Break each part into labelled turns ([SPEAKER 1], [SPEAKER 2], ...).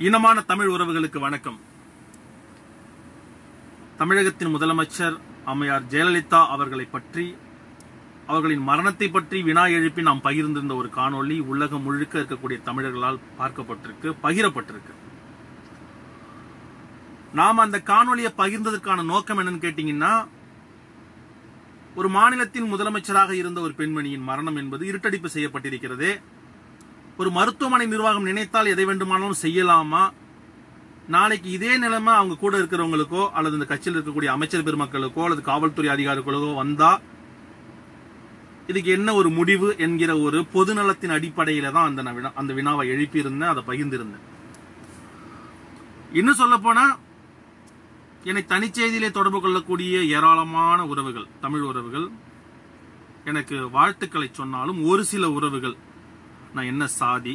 [SPEAKER 1] இனமான தமிழ் உறவுகளுக்கு வணக்கம். தமிழகத்தின் முதலமைச்சர் அம்மையார் ஜெயலலிதா அவர்களை பற்றி, அவர்களின் மரணத்தை பற்றி வினா எழுப்பி நாம் பகிர்ந்திருந்த ஒரு காணொளி உலகம் முழுக்க இருக்கக்கூடிய தமிழர்களால் பார்க்கப்பட்டிருக்கு, பகிரப்பட்டிருக்கு. நாம் அந்த காணொலியை பகிர்ந்ததற்கான நோக்கம் என்னன்னு கேட்டீங்கன்னா, ஒரு மாநிலத்தின் முதலமைச்சராக இருந்த ஒரு பெண்மணியின் மரணம் என்பது இருட்டடிப்பு செய்யப்பட்டிருக்கிறது. ஒரு மருத்துவமனை நிர்வாகம் நினைத்தால் எதை வேண்டுமானாலும் செய்யலாமா? நாளைக்கு இதே நிலைமை அவங்க கூட இருக்கிறவங்களுக்கோ அல்லது இந்த கட்சியில் இருக்கக்கூடிய அமைச்சர் பெருமக்களுக்கோ அல்லது காவல்துறை அதிகாரிகளுக்கோ வந்தா இதுக்கு என்ன ஒரு முடிவு என்கிற ஒரு பொதுநலத்தின் அடிப்படையில தான் அந்த வினாவை எழுப்பியிருந்தேன், அதை பகிர்ந்திருந்தேன். இன்னும் சொல்ல போனா, என்னை தனிச்செய்தியிலே தொடர்பு கொள்ளக்கூடிய ஏராளமான உறவுகள், தமிழ் உறவுகள் எனக்கு வாழ்த்துக்களை சொன்னாலும், ஒரு சில உறவுகள் நான் என்ன சாதி,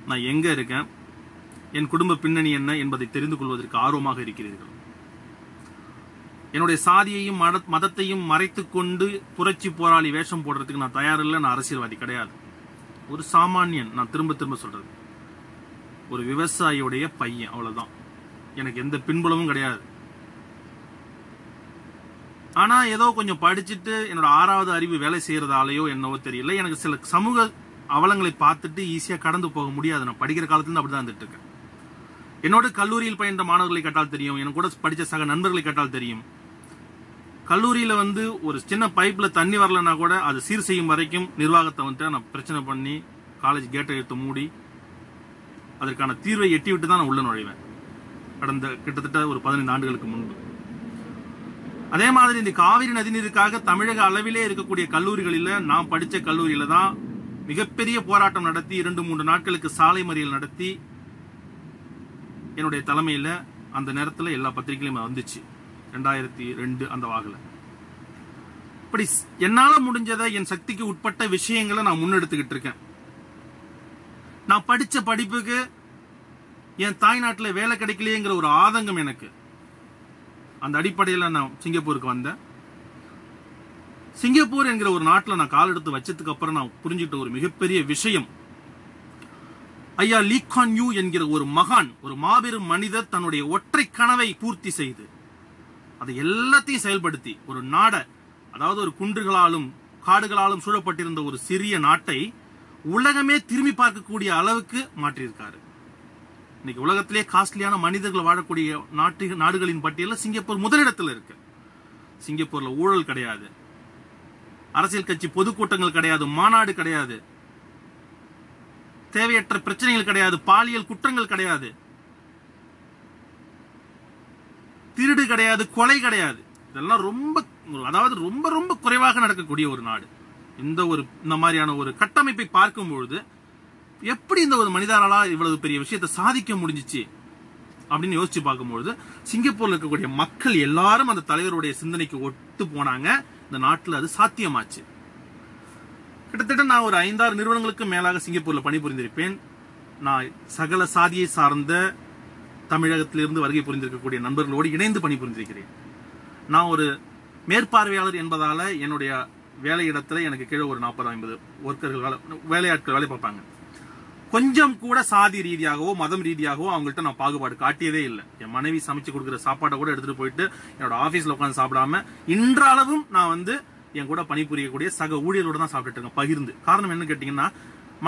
[SPEAKER 1] நான் எங்க இருக்கேன், என் குடும்ப பின்னணி என்ன என்பதை தெரிந்து கொள்வதற்கு ஆர்வமாக இருக்கிறீர்கள். என்னுடைய சாதியையும் மதத்தையும் மறைத்துக் கொண்டு புரட்சி போராளி வேஷம் போடுறதுக்கு நான் தயாரில்லை. நான் அரசியல்வாதி கிடையாது, ஒரு சாமானியன். நான் திரும்ப திரும்ப சொல்றது, ஒரு விவசாயியுடைய பையன், அவ்வளவுதான். எனக்கு எந்த பின்புலமும் கிடையாது. ஆனா ஏதோ கொஞ்சம் படிச்சுட்டு என்னோட 6வது அறிவு வேலை செய்யறதாலேயோ என்னவோ தெரியல, எனக்கு சில சமூக அவலங்களை பார்த்துட்டு ஈஸியா கடந்து போக முடியாது. நான் படிக்கிற காலத்துல அப்படிதான் இருந்துட்டு இருக்கேன். என்னோட கல்லூரியில் பயின்ற மாணவர்களை கேட்டால் தெரியும், எனக்கு கூட படிச்ச சக நண்பர்களை கேட்டால் தெரியும். கல்லூரியில ஒரு சின்ன பைப்ல தண்ணி வரலன்னா கூட அது சீர் செய்யும் வரைக்கும் நிர்வாகத்தை நான் பிரச்சனை பண்ணி காலேஜ் கேட்டை எடுத்து மூடி அதற்கான தீர்வை எட்டி விட்டு தான் நான் உள்ள நுழைவேன், கடந்த கிட்டத்தட்ட ஒரு 15 ஆண்டுகளுக்கு முன்பு. அதே மாதிரி இந்த காவிரி நதிநீருக்காக தமிழக அளவிலே இருக்கக்கூடிய கல்லூரிகளில, நான் படிச்ச கல்லூரியில தான் மிகப்பெரிய போராட்டம் நடத்தி 2-3 நாட்களுக்கு சாலை மறியல் நடத்தி என்னுடைய தலைமையில அந்த நேரத்தில் எல்லா பத்திரிகையிலும் வந்துச்சு, 2002 அந்த வாக்குல. இப்படி என்னால முடிஞ்சதை, என் சக்திக்கு உட்பட்ட விஷயங்களை நான் முன்னெடுத்துக்கிட்டு இருக்கேன். நான் படிச்ச படிப்புக்கு என் தாய்நாட்டில் வேலை கிடைக்கலையேங்கிற ஒரு ஆதங்கம் எனக்கு. அந்த அடிப்படையில் நான் சிங்கப்பூருக்கு வந்தேன். சிங்கப்பூர் என்கிற ஒரு நாட்டில் நான் கால் எடுத்து வச்சதுக்கு அப்புறம் நான் புரிஞ்சுக்கிட்ட ஒரு மிகப்பெரிய விஷயம், ஐயா லீ குவான் யூ என்கிற ஒரு மகான், ஒரு மாபெரும் மனிதர் தன்னுடைய ஒற்றை கனவை பூர்த்தி செய்து அதை எல்லாத்தையும் செயல்படுத்தி ஒரு நாடை, அதாவது ஒரு குன்றுகளாலும் காடுகளாலும் சூழப்பட்டிருந்த ஒரு சிறிய நாட்டை உலகமே திரும்பி பார்க்கக்கூடிய அளவுக்கு மாற்றியிருக்காரு. இன்னைக்கு உலகத்திலே காஸ்ட்லியான மனிதர்கள் வாழக்கூடிய நாடுகளின் பட்டியலில் சிங்கப்பூர் முதலிடத்தில் இருக்கு. சிங்கப்பூர்ல ஊழல் கிடையாது, அரசியல் கட்சி பொதுக்கூட்டங்கள் கிடையாது, மாநாடு கிடையாது, தேவையற்ற பிரச்சனைகள் கிடையாது, பாலியல் குற்றங்கள் கிடையாது, திருடு கிடையாது, கொலை கிடையாது. இதெல்லாம் ரொம்ப ரொம்ப குறைவாக நடக்கக்கூடிய ஒரு நாடு. இந்த மாதிரியான ஒரு கட்டமைப்பை பார்க்கும்பொழுது எப்படி இந்த ஒரு மனிதரால இவ்வளவு பெரிய விஷயத்தை சாதிக்க முடிஞ்சிச்சு அப்படின்னு யோசிச்சு பார்க்கும்பொழுது, சிங்கப்பூர்ல இருக்கக்கூடிய மக்கள் எல்லாரும் அந்த தலைவருடைய சிந்தனைக்கு ஒத்து போனாங்க. இந்த நாட்டில் அது சாத்தியமாச்சு. கிட்டத்தட்ட நான் ஒரு 5-6 நிறுவனங்களுக்கு மேலாக சிங்கப்பூர்ல பணிபுரிந்திருப்பேன். நான் சகல சாதியை சார்ந்த தமிழகத்திலிருந்து வருகை புரிந்திருக்கக்கூடிய நண்பர்களோடு இணைந்து பணிபுரிந்திருக்கிறேன். நான் ஒரு மேற்பார்வையாளர் என்பதால என்னுடைய வேலையிடத்துல எனக்கு கீழே ஒரு 40-50 ஒர்க்கர்கள், வேலையாட்கள் வேலை பார்ப்பாங்க. கொஞ்சம் கூட சாதி ரீதியாகவோ மதம் ரீதியாகவோ அவங்கள்ட்ட நான் பாகுபாடு காட்டியதே இல்லை. என் மனைவி சமைச்சு கொடுக்குற சாப்பாட்டை கூட எடுத்துட்டு போயிட்டு என்னோட ஆபீஸ்ல உட்காந்து சாப்பிடாம இன்றளவும் நான் என் கூட பணிபுரியக்கூடிய சக ஊழியர்களோட தான் சாப்பிட்டு இருக்கேன், பகிர்ந்து. காரணம் என்ன கேட்டீங்கன்னா,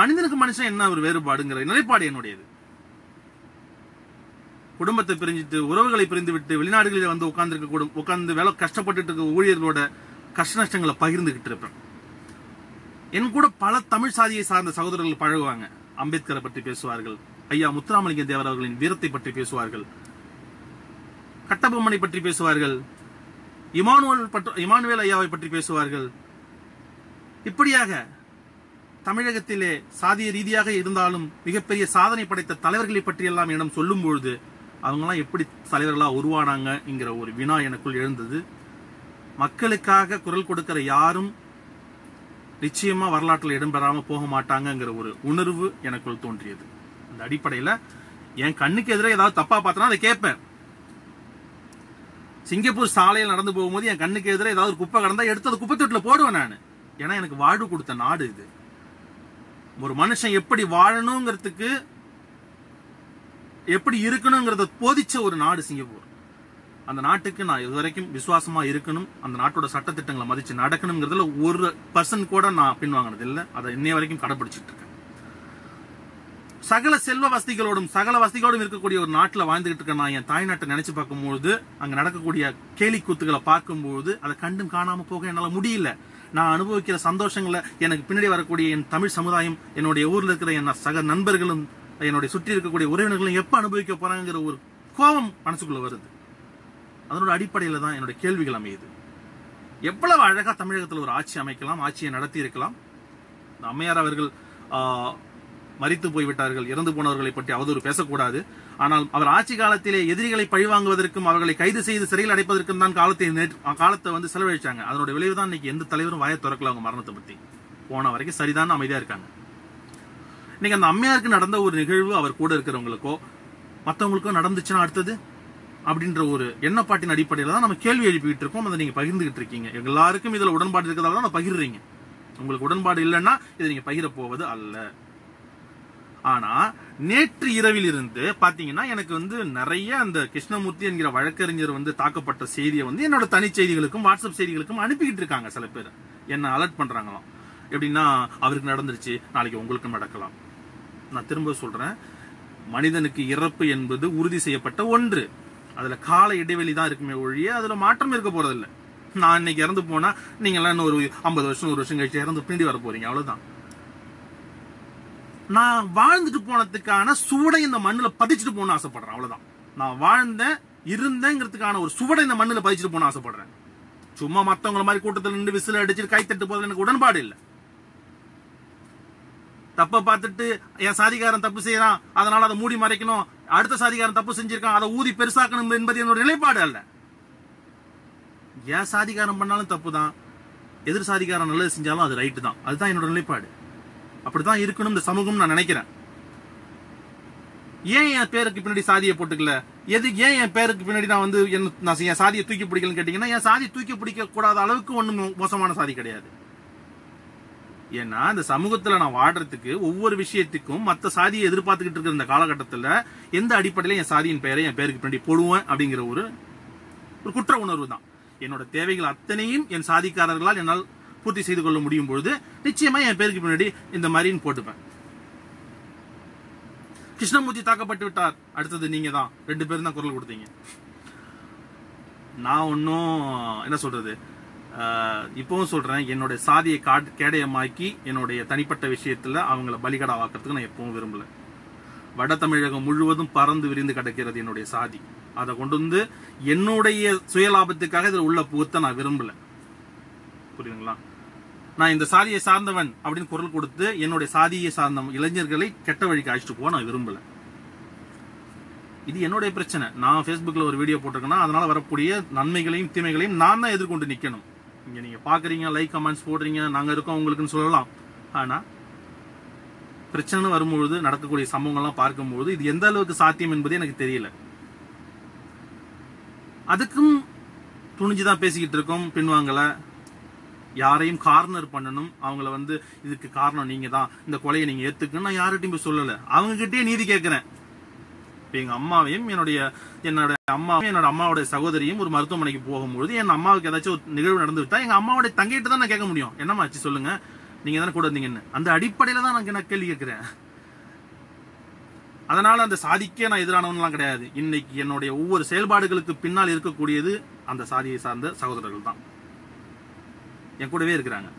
[SPEAKER 1] மனிதனுக்கு மனுஷன் என்ன ஒரு வேறுபாடுங்கிற நிலைப்பாடு என்னுடையது. குடும்பத்தை பிரிஞ்சுட்டு, உறவுகளை பிரிந்து விட்டு வெளிநாடுகளில் உட்கார்ந்து வேலை கஷ்டப்பட்டு இருக்க ஊழியர்களோட கஷ்ட நஷ்டங்களை பகிர்ந்துகிட்டு இருப்பேன். என் கூட பல தமிழ் சாதியை சார்ந்த சகோதரர்கள் பழகுவாங்க. அம்பேத்கரை பற்றி பேசுவார்கள், ஐயா முத்துராமலிங்க தேவர் அவர்களின் வீரத்தை பற்றி பேசுவார்கள், கட்டபொம்மனை பற்றி பேசுவார்கள், இமானுவேல் ஐயாவை பற்றி பேசுவார்கள். இப்படியாக தமிழகத்திலே சாதிய ரீதியாக இருந்தாலும் மிகப்பெரிய சாதனை படைத்த தலைவர்களை பற்றி எல்லாம் என்னிடம் சொல்லும் பொழுது, அவங்கெல்லாம் எப்படி தலைவர்களா உருவானாங்க என்கிற ஒரு வினா எனக்குள் எழுந்தது. மக்களுக்காக குரல் கொடுக்கிற யாரும் நிச்சயமா வரலாற்றில் இடம்பெறாம போக மாட்டாங்கிற ஒரு உணர்வு எனக்குள் தோன்றியது. அந்த அடிப்படையில என் கண்ணுக்கு எதிராக ஏதாவது தப்பா பார்த்தனா அதை கேட்பேன். சிங்கப்பூர் சாலையில் நடந்து போகும்போது என் கண்ணுக்கு எதிராக ஏதாவது குப்பை கடந்தா எடுத்து அது குப்பை தொட்டில போடுவேன் நான். ஏன்னா எனக்கு வாழ்வு கொடுத்த நாடு இது. ஒரு மனுஷன் எப்படி வாழணுங்கிறதுக்கு எப்படி இருக்கணுங்கிறத போதிச்ச ஒரு நாடு சிங்கப்பூர். அந்த நாட்டுக்கு நான் இதுவரைக்கும் விசுவாசமா இருக்கணும், அந்த நாட்டோட சட்டத்திட்டங்களை மதிச்சு நடக்கணுங்கிறதுல 1% கூட நான் பின்வாங்கினது இல்லை. அதை இன்னைய வரைக்கும் கடைபிடிச்சிட்டு இருக்கேன். சகல செல்வ வசதிகளோடும் சகல வசதிகளோடும் இருக்கக்கூடிய ஒரு நாட்டில் வாழ்ந்துகிட்டு இருக்க நான் என் தாய்நாட்டை நினைச்சு பார்க்கும்போது, அங்க நடக்கக்கூடிய கேலி கூத்துக்களை பார்க்கும்போது அதை கண்டும் காணாம போக என்னால முடியல. நான் அனுபவிக்கிற சந்தோஷங்களை எனக்கு பின்னாடி வரக்கூடிய என் தமிழ் சமுதாயம், என்னுடைய ஊர்ல இருக்கிற என் சக நண்பர்களும், என்னுடைய சுற்றி இருக்கக்கூடிய உறவினர்களும் எப்ப அனுபவிக்க போறாங்கிற ஒரு கோபம் மனசுக்குள்ள வருது. அதனோட அடிப்படையில தான் என்னுடைய கேள்விகள் அமையுது. எவ்வளவு அழகா தமிழகத்தில் ஒரு ஆட்சி அமைக்கலாம், ஆட்சியை நடத்தி இருக்கலாம். அம்மையார் அவர்கள் மரித்து போய்விட்டார்கள், இறந்து போனவர்களை பற்றி அவதூறு பேசக்கூடாது. ஆனால் அவர் ஆட்சி காலத்திலே எதிரிகளை பழிவாங்குவதற்கும் அவர்களை கைது செய்து சிறையில் அடைப்பதற்கும் தான் காலத்தை வந்து செலவழிச்சாங்க. அதனுடைய விளைவு தான் இன்னைக்கு எந்த தலைவரும் வாயை திறக்கல அவங்க மரணத்தை பத்தி. போன வரைக்கும் சரிதான் அமைதியா இருக்காங்க. இன்னைக்கு அந்த அம்மையாருக்கு நடந்த ஒரு நிகழ்வு அவர் கூட இருக்கிறவங்களுக்கோ மற்றவங்களுக்கோ நடந்துச்சுன்னா அடுத்தது அப்படின்ற ஒரு எண்ணப்பாட்டின் அடிப்படையில தான் நம்ம கேள்வி எழுப்பிட்டு இருக்கோம். அதை நீங்க பகிர்ந்துகிட்டு இருக்கீங்க. எல்லாருக்கும் இதுல உடன்பாடு இருக்கிறதால தான் பகிர்றீங்க. உங்களுக்கு உடன்பாடு இல்லைன்னா இதை நீங்க பகிர போவது அல்ல. ஆனா நேற்று இரவில் இருந்து பாத்தீங்கன்னா எனக்கு வந்து நிறைய அந்த கிருஷ்ணமூர்த்தி என்கிற வழக்கறிஞர் வந்து தாக்கப்பட்ட செய்தியை வந்து என்னோட தனி செய்திகளுக்கும் வாட்ஸ்அப் செய்திகளுக்கும் அனுப்பிக்கிட்டு இருக்காங்க. சில பேர் என்ன அலர்ட் பண்றாங்களாம். எப்படின்னா அவருக்கு நடந்துருச்சு, நாளைக்கு உங்களுக்கும் நடக்கலாம். நான் திரும்ப சொல்றேன், மனிதனுக்கு இறப்பு என்பது உறுதி செய்யப்பட்ட ஒன்று. அதுல கால இடைவெளி தான் இருக்குமே ஒழிய அதுல மாற்றம் இருக்க போறதில்லை. நான் இன்னைக்கு இறந்து போனா நீங்க எல்லாம் இன்னும் ஒரு 50 வருஷம் 100 வருஷம் கழிச்சு இறந்து பின்னாடி வர போறீங்க, அவ்வளவுதான். நான் வாழ்ந்துட்டு போனதுக்கான சுவடை இந்த மண்ணுல பதிச்சுட்டு போன ஆசைப்படுறேன், அவ்வளவுதான். நான் வாழ்ந்தேன் இருந்தேங்கிறதுக்கான ஒரு சுவடை இந்த மண்ணுல பதிச்சுட்டு போன ஆசைப்படுறேன். சும்மா மத்தவங்கள மாதிரி கூட்டத்தில் நின்று விசில் அடிச்சுட்டு கைத்தட்டு போதில் எனக்கு உடன்பாடு இல்லை. தப்ப பார்த்துட்டு என் சாதிகாரன் தப்பு செய்யறான் அதனால அதை மூடி மறைக்கணும், அடுத்த சாதிகாரன் தப்பு செஞ்சிருக்கான் அதை ஊதி பெருசாக்கணும் என்பது என்னோட நிலைப்பாடு அல்ல. ஏன் சாதிகாரம் பண்ணாலும் தப்பு தான், எதிர் சாதிகாரன் நல்லது செஞ்சாலும் அது ரைட்டு தான். அதுதான் என்னோட நிலைப்பாடு. அப்படித்தான் இருக்கணும் இந்த சமூகம் நான் நினைக்கிறேன். ஏன் என் பேருக்கு பின்னாடி சாதியை போட்டுக்கல, ஏன் என் பேருக்கு பின்னாடி நான் வந்து என் சாதியை தூக்கி பிடிக்கலன்னு கேட்டீங்கன்னா, என் சாதியை தூக்கி பிடிக்க கூடாத அளவுக்கு ஒன்றும் மோசமான சாதி கிடையாது. ஏன்னா இந்த சமூகத்துல நான் வாடுறதுக்கு ஒவ்வொரு விஷயத்துக்கும் மற்ற சாதியை எதிர்பார்த்துக்கிட்டு இருக்கிற இந்த காலகட்டத்தில் எந்த அடிப்படையில என் சாதியின் பெயரை என் பேருக்கு பின்னாடி போடுவேன் அப்படிங்கிற ஒரு குற்ற உணர்வு தான். என்னோட தேவைகள் அத்தனையும் என் சாதிக்காரர்களால் என்னால் பூர்த்தி செய்து கொள்ள முடியும் பொழுது நிச்சயமா என் பேருக்கு பின்னாடி இந்த மாதிரின்னு போட்டுப்பேன். கிருஷ்ணமூர்த்தி தாக்கப்பட்டு விட்டார், அடுத்தது நீங்க தான் 2 பேரும் தான் குரல் கொடுத்தீங்க. நான் ஒன்னும் என்ன சொல்றது, இப்பவும் சொல்றேன், என்னுடைய சாதியை கேடயமாக்கி என்னுடைய தனிப்பட்ட விஷயத்துல அவங்களை பலிகடாவாக்கிறதுக்கு நான் எப்பவும் விரும்பல. வட தமிழகம் முழுவதும் பறந்து விரிந்து கிடக்கிறது என்னுடைய சாதி. அதை கொண்டு வந்து என்னுடைய சுயலாபத்துக்காக இதில் உள்ள புகுத்த நான் விரும்பல. புரியுதுங்களா? நான் இந்த சாதியை சார்ந்தவன் அப்படின்னு குரல் கொடுத்து என்னுடைய சாதியை சார்ந்த இளைஞர்களை கெட்ட வழிக்கு அழைச்சிட்டு போக நான் விரும்பல. இது என்னுடைய பிரச்சனை. நான் Facebookல ஒரு வீடியோ போட்டிருக்கேன்னா அதனால வரக்கூடிய நன்மைகளையும் தீமைகளையும் நான் தான் எதிர்கொண்டு நிக்கணும். இங்க நீங்க பாக்குறீங்க, லைக் கமெண்ட்ஸ் போடுறீங்க, நாங்க இருக்கோம் உங்களுக்குன்னு சொல்லலாம். ஆனா பிரச்சனை வரும்பொழுது நடக்கக்கூடிய சம்பவங்கள்லாம் பார்க்கும்போது இது எந்த அளவுக்கு சாத்தியம் என்பது எனக்கு தெரியல. அதுக்கும் துணிஞ்சுதான் பேசிக்கிட்டு இருக்கோம், பின்வாங்கல. யாரையும் கார்னர் பண்ணணும், அவங்கள வந்து இதுக்கு காரணம் நீங்க தான், இந்த கொலையை நீங்க ஏத்துக்கணும் நான் யார்கிட்டையும் போய் சொல்லல. அவங்க கிட்டே நீதி கேட்கிறேன். எங்க அம்மாவையும் என்னோட அம்மாவோட சகோதரியும் ஒரு மருத்துவமனைக்கு போகும்போது என் அம்மாவுக்கு ஏதாச்சும் ஒரு நிகழ்வு நடந்து விட்டா எங்க அம்மாவோட தங்கிட்டு தான் நான் கேட்க முடியும், என்னமாச்சு சொல்லுங்க, நீங்க தானே கூட இருந்தீங்கன்னு. அந்த அடிப்படையில தான் நான் கேள்வி கேட்கிறேன். அதனால அந்த சாதிக்கே நான் எதிரானவன்லாம் கிடையாது. இன்னைக்கு என்னுடைய ஒவ்வொரு செயல்பாடுகளுக்கு பின்னால் இருக்கக்கூடியது அந்த சாதியை சார்ந்த சகோதரர்கள் தான் என் கூடவே இருக்கிறாங்க.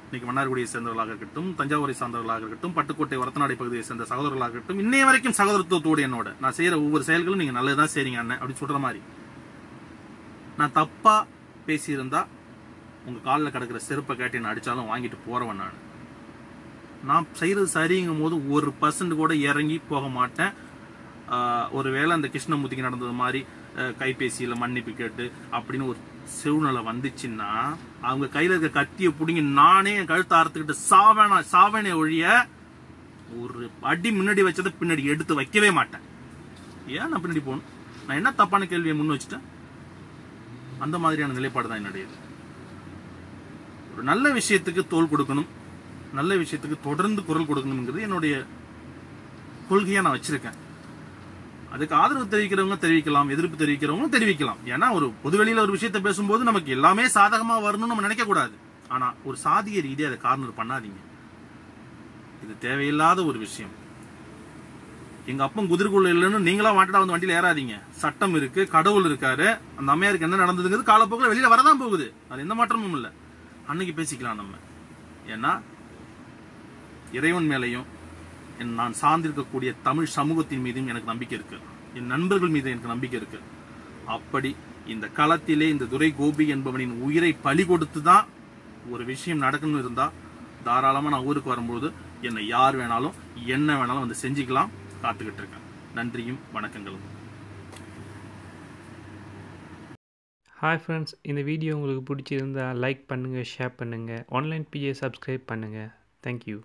[SPEAKER 1] இன்னைக்கு மன்னார்குடியை சேர்ந்தவர்களாக இருக்கட்டும், தஞ்சாவூரை சார்ந்தவர்களாக இருக்கட்டும், பட்டுக்கோட்டை வரத்தநாடை பகுதியை சேர்ந்த சகோதரர்களாக இருக்கட்டும், இன்னைய வரைக்கும் சகோதரத்துவத்தோடு என்னோட நான் செய்யற ஒவ்வொரு செயல்களும் நீங்க நல்லதுதான் செய்றீங்க அண்ணன் அப்படின்னு சொல்ற மாதிரி. நான் தப்பா பேசியிருந்தா உங்க காலில் கிடக்கிற செருப்பை கேட்டு என்ன அடிச்சாலும் வாங்கிட்டு போறவன் நான் செய்யறது சரிங்கும் போது 1% கூட இறங்கி போக மாட்டேன். ஒருவேளை அந்த கிருஷ்ணமூர்த்திக்கு நடந்தது மாதிரி கைபேசியில மன்னிப்பு கேட்டு அப்படின்னு ஒரு சூழ்நிலை வந்துச்சுன்னா அவங்க கையில இருக்க கத்தியை பிடிங்கி நானே என் கழுத்தை அறுத்துக்கிட்டு சாவனே ஒழிய ஒரு அடி முன்னாடி வச்சதை பின்னாடி எடுத்து வைக்கவே மாட்டேன். ஏன் நான் பின்னாடி போகணும்? நான் என்ன தப்பான கேள்வியை முன் வச்சுட்டேன்? அந்த மாதிரியான நிலைப்பாடு தான் என்னுடைய. ஒரு நல்ல விஷயத்துக்கு தோல் கொடுக்கணும், நல்ல விஷயத்துக்கு தொடர்ந்து குரல் கொடுக்கணுங்கிறது என்னுடைய கொள்கையா நான் வச்சிருக்கேன். அதுக்கு ஆதரவு தெரிவிக்கிறவங்க தெரிவிக்கலாம், எதிர்ப்பு தெரிவிக்கிறவங்க தெரிவிக்கலாம். ஏன்னா ஒரு பொதுவெளியில ஒரு விஷயத்தை பேசும்போது நமக்கு எல்லாமே சாதகமா வரணும்னு நம்ம நினைக்க கூடாது. ஆனா ஒரு சாதிய ரீதியா அதை கார்னர் பண்ணாதீங்க. இது தேவையில்லாத ஒரு விஷயம். எங்க அப்பன் குதிரைக்குள்ள இல்லைன்னு நீங்களா வாண்டடா வந்து வண்டியில ஏறாதீங்க. சட்டம் இருக்கு, கடவுள் இருக்காரு. அந்த அம்மையாருக்கு என்ன நடந்ததுங்கிறது காலப்போக்கில் வெளியில வரதான் போகுது. அது எந்த மாற்றமும் இல்லை. அன்னைக்கு பேசிக்கலாம் நம்ம. ஏன்னா இறைவன் மேலையும் நான் சார்ந்திருக்கக்கூடிய தமிழ் சமூகத்தின் மீதும் எனக்கு நம்பிக்கை இருக்கு. என் நண்பர்கள் மீது எனக்கு நம்பிக்கை இருக்கு. அப்படி இந்த களத்திலே இந்த துரை கோபி என்பவனின் உயிரை பலி கொடுத்து தான் ஒரு விஷயம் நடக்கணும்னு இருந்தா தாராளமா நான் ஊருக்கு வரும்போது என்னை யார் வேணாலும் என்ன வேணாலும் வந்து செஞ்சுக்கலாம். காத்துக்கிட்டு இருக்கேன். நன்றியும் வணக்கங்களும்.
[SPEAKER 2] ஹாய் ஃப்ரெண்ட்ஸ், இந்த வீடியோ உங்களுக்கு பிடிச்சிருந்தா லைக் பண்ணுங்கள், ஷேர் பண்ணுங்கள், ஆன்லைன் பிஏ சப்ஸ்கிரைப் பண்ணுங்கள். தேங்க்யூ.